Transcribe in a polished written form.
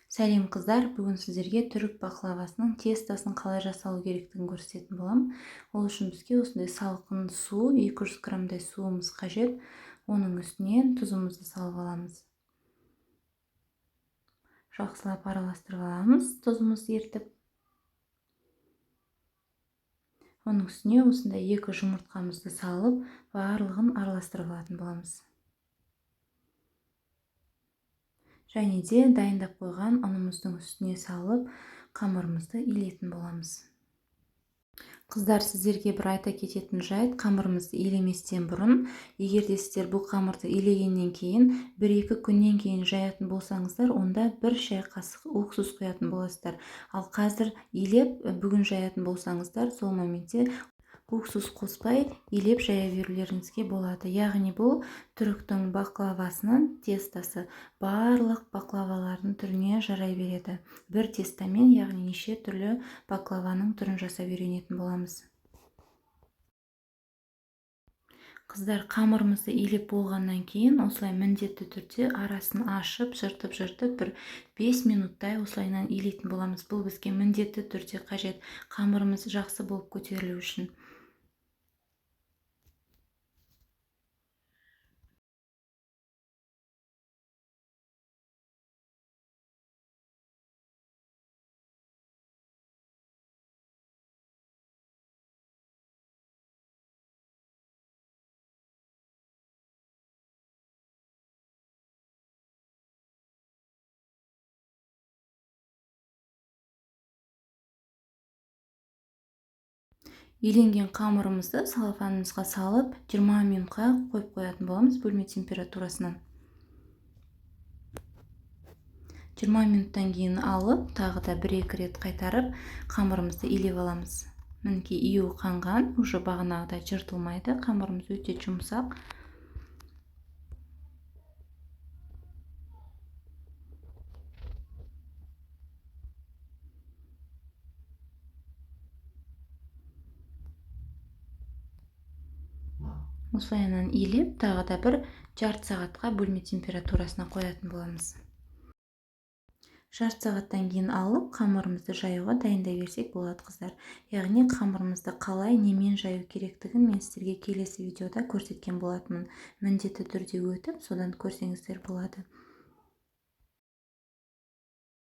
Сәлем қыздар, бүгін сіздерге түрік баклавасының тестасын қалай жасалу керектігін көрсететін боламын. Ол үшін бізге осындай салқын су, 200 граммдай суымыз қажет. Оның үстіне тұзымызды салып аламыз. Жақсылап араластырып аламыз, тұзымызды ертіп. Оның үстіне осындай 2 жұмыртқамызды салып, барлығын араластырып алатын боламыз. Және де дайындап қойған ұнымыздың үстіне салып, қамырымызды илейтін боламыз. Қыздар, сіздерге бір айта кететін жайт, қамырымызды илеместен бұрын, егер де сіздер бұл қамырды илегеннен кейін 1-2 күннен кейін жаятын болсаңыздар, онда 1 шай қасық уксус құятын боласыздар. Ал қазір илеп, бүгін жаятын болсаңыздар, сол моментте уксус қоспай илеп жая берулеріңізге болады. Яғни бұл түріктің баклавасының тестасы барлық баклавалардың түріне жарай береді. Бір тестамен, яғни неше түрлі баклаваның түрін жасап үйренетін боламыз. Қыздар, қамырымызды илеп болғаннан кейін осылай міндетті түрде арасын ашып, жыртып бір 5 минуттай осылайынан илейтін боламыз. Бұл бізге міндетті түрде қажет, қамырымыз жақсы болып көтерілу үшін. Иленген қамырымызды салафанымызға салып 20 минутқа қойып қоятын боламыз бөлме температурасынан. 20 минуттан кейін алып, тағы да 1-2 рет қайтарып, қамырымызды илеп аламыз. Мінекей июі қанған, уже бағанағыдай жыртылмайды, қамырымыз өте жұмсақ. Осылайынан илеп, тағы да бір жарты сағатқа бөлме температурасына қоятын боламыз. Жарты сағаттан кейін алып, қамырымызды жаюға дайындай берсек болады, қыздар. Яғни қамырымызды қалай немен жаю керектігін мен сіздерге келесі видеода көрсеткен болатынмын. Міндетті түрде өтіп, содан көрсеңіздер болады.